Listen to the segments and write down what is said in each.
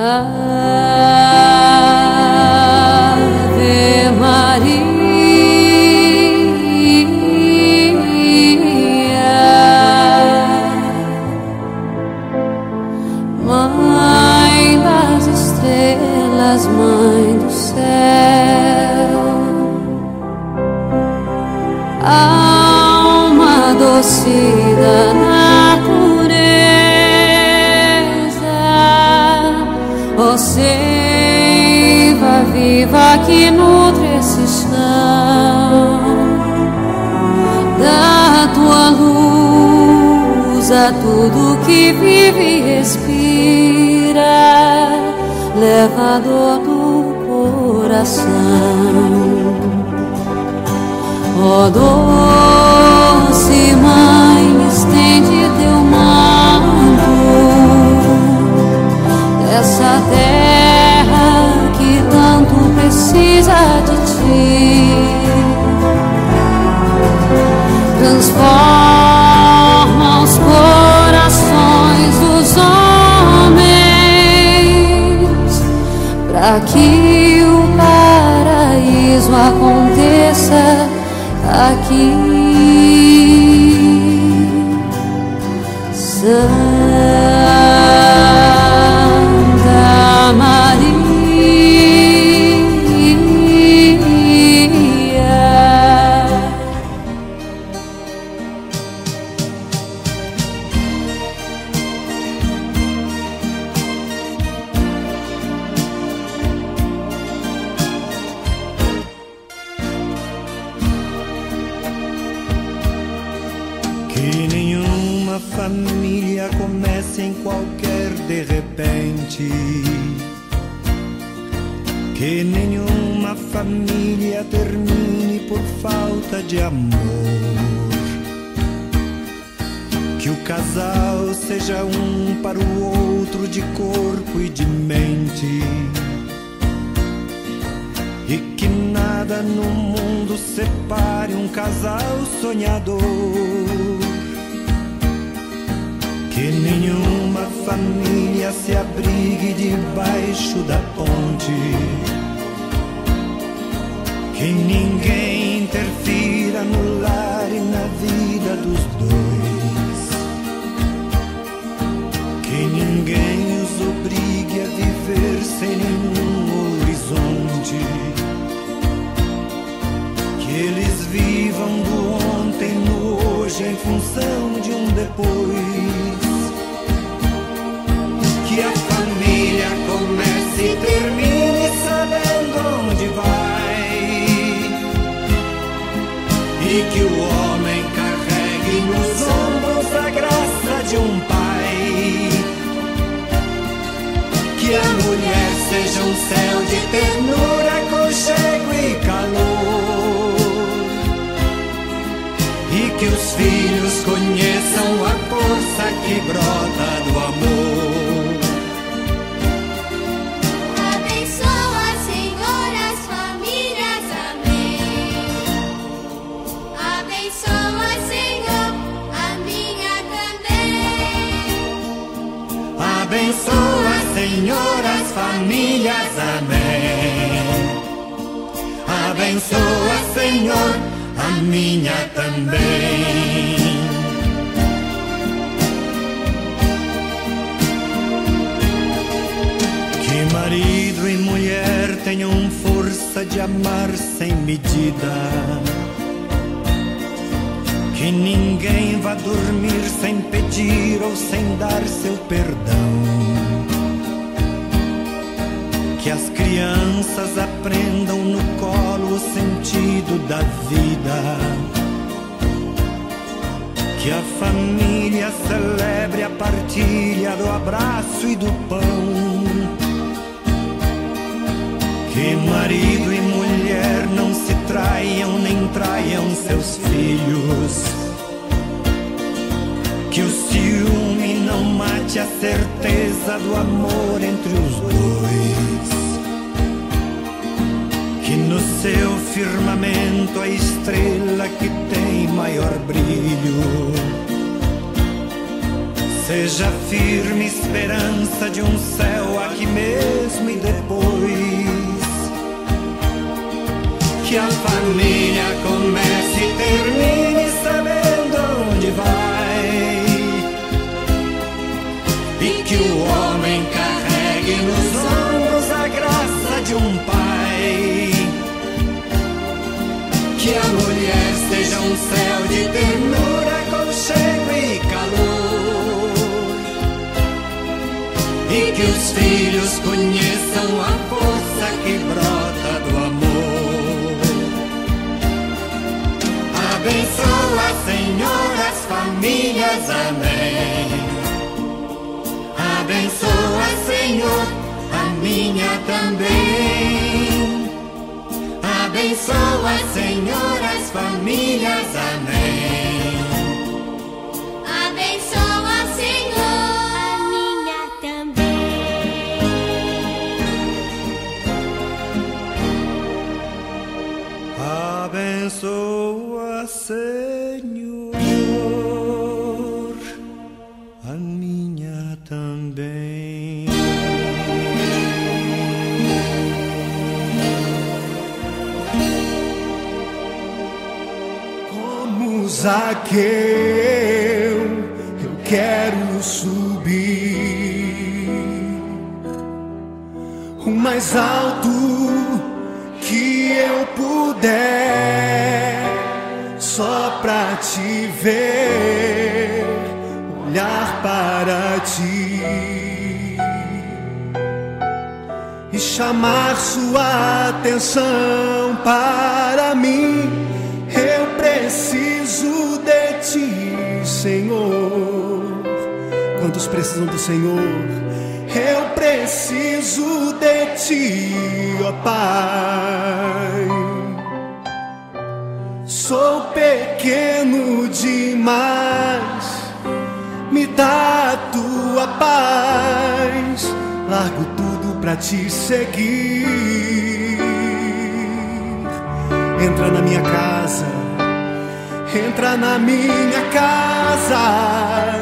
Ave Maria, Mãe das estrelas, Mãe do céu, alma doce da natureza, ó seiva viva que nutre esse chão, dá tua luz a tudo que vive e respira, leva a dor do coração. Ó doce Mãe, estende teu manto dessa terra que tanto precisa de ti. Transforma os corações dos homens, para que o paraíso aconteça aqui. Santa Maria, que nenhuma família comece em qualquer de repente, que nenhuma família termine por falta de amor, que o casal seja um para o outro de corpo e de mente, e que nada no mundo separe um casal sonhador, que nenhuma família se abrigue debaixo da ponte, que ninguém interfira no lar e na vida dos dois, que ninguém os obrigue a viver sem nenhum horizonte, que eles vivam do ontem no hoje em função de um depois, que a família comece e termine sabendo onde vai, e que o homem carregue nos ombros a graça de um pai, que a mulher seja um céu de ternura, aconchego e calor, e que os filhos conheçam a força que brota do amor. Abençoa, Senhor, as famílias, amém. Abençoa, Senhor, a minha também. Abençoa, Senhor, as famílias, amém. Abençoa, Senhor, a minha também. Que marido e mulher tenham força de amar sem medida, que ninguém vá dormir sem pedir ou sem dar seu perdão, que as crianças aprendam no colo o sentido da vida, que a família celebre a partilha do abraço e do pão, que marido e mulher não se traiam nem traiam seus filhos, que o ciúme não mate a certeza do amor entre os dois, que no seu firmamento a estrela que tem maior brilho Seja firme esperança de um céu aqui mesmo e depois. Que a família comece e termine sabendo onde vai. E que o homem carregue nos ombros a graça de um pai. Que a mulher seja um céu de ternura, aconchego e calor. E que os filhos conheçam a força que brota do amor. Abençoa, Senhor, as famílias, amém. Abençoa, Senhor, a minha também. Abençoa, Senhor, as famílias, amém. Abençoa, Senhor, a minha também. Abençoa, Senhor, a minha também. Como Zaqueu, eu quero subir o mais alto que eu puder, só pra te ver, olhar para ti e chamar sua atenção para mim. Eu preciso de ti, Senhor. Quantos precisam do Senhor? Eu preciso de ti, ó Pai. Sou pequeno demais, me dá a tua paz. Largo tudo pra te seguir. Entra na minha casa, entra na minha casa,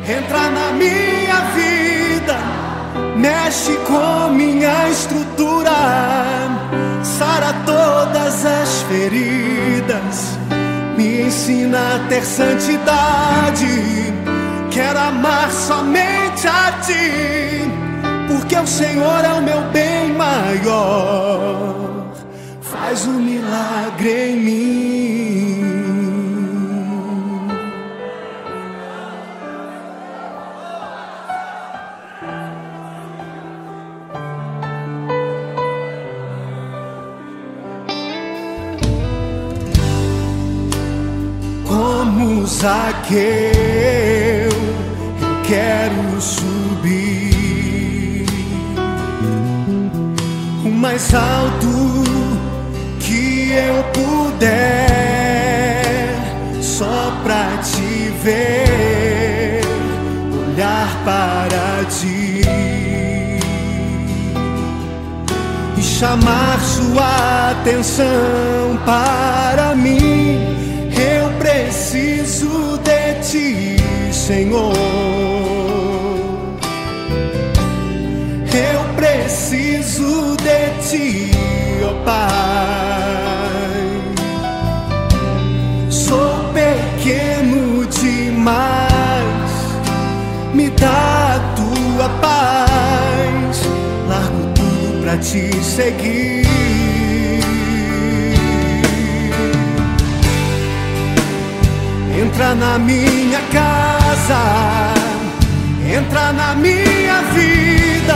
entra na minha vida, mexe com minha estrutura, sara todas as feridas, me ensina a ter santidade. Quero amar somente a ti, porque o Senhor é o meu bem maior. Faz um milagre em mim. Como Zaqueu, eu quero subir o mais alto que eu puder, só pra te ver, olhar para ti e chamar sua atenção para mim. Eu preciso de ti, Senhor. Eu preciso de ti, ó Pai. Sou pequeno demais, me dá a tua paz. Largo tudo pra te seguir. Entra na minha casa, entra na minha vida,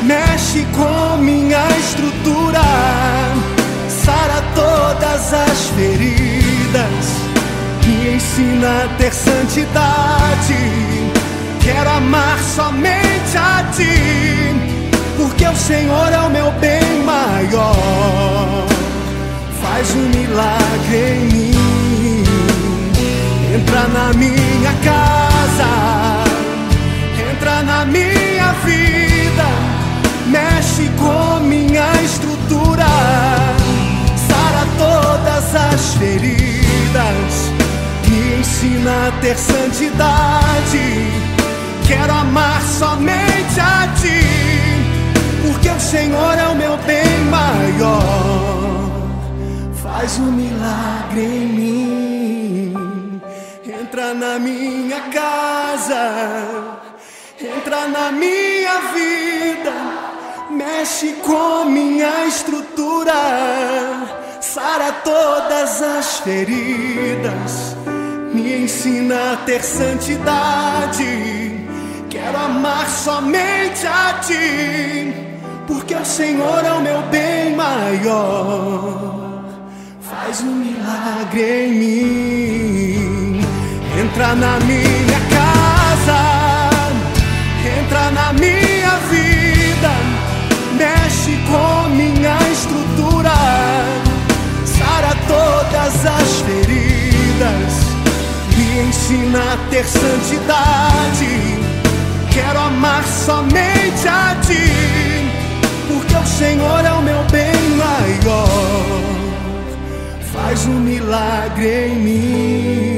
mexe com minha estrutura, sara todas as feridas, me ensina a ter santidade. Quero amar somente a ti, porque o Senhor é o meu bem maior. Faz um milagre em mim. Entra na minha casa, entra na minha vida, mexe com minha estrutura, sara todas as feridas, me ensina a ter santidade. Quero amar somente a Ti, porque o Senhor é o meu bem maior. Faz um milagre em mim. Entra na minha casa, entra na minha vida, mexe com minha estrutura, sara todas as feridas, me ensina a ter santidade. Quero amar somente a Ti, porque o Senhor é o meu bem maior. Faz um milagre em mim. Entra na minha casa, entra na minha vida, mexe com minha estrutura, sara todas as feridas, me ensina a ter santidade. Quero amar somente a Ti, porque o Senhor é o meu bem maior. Faz um milagre em mim.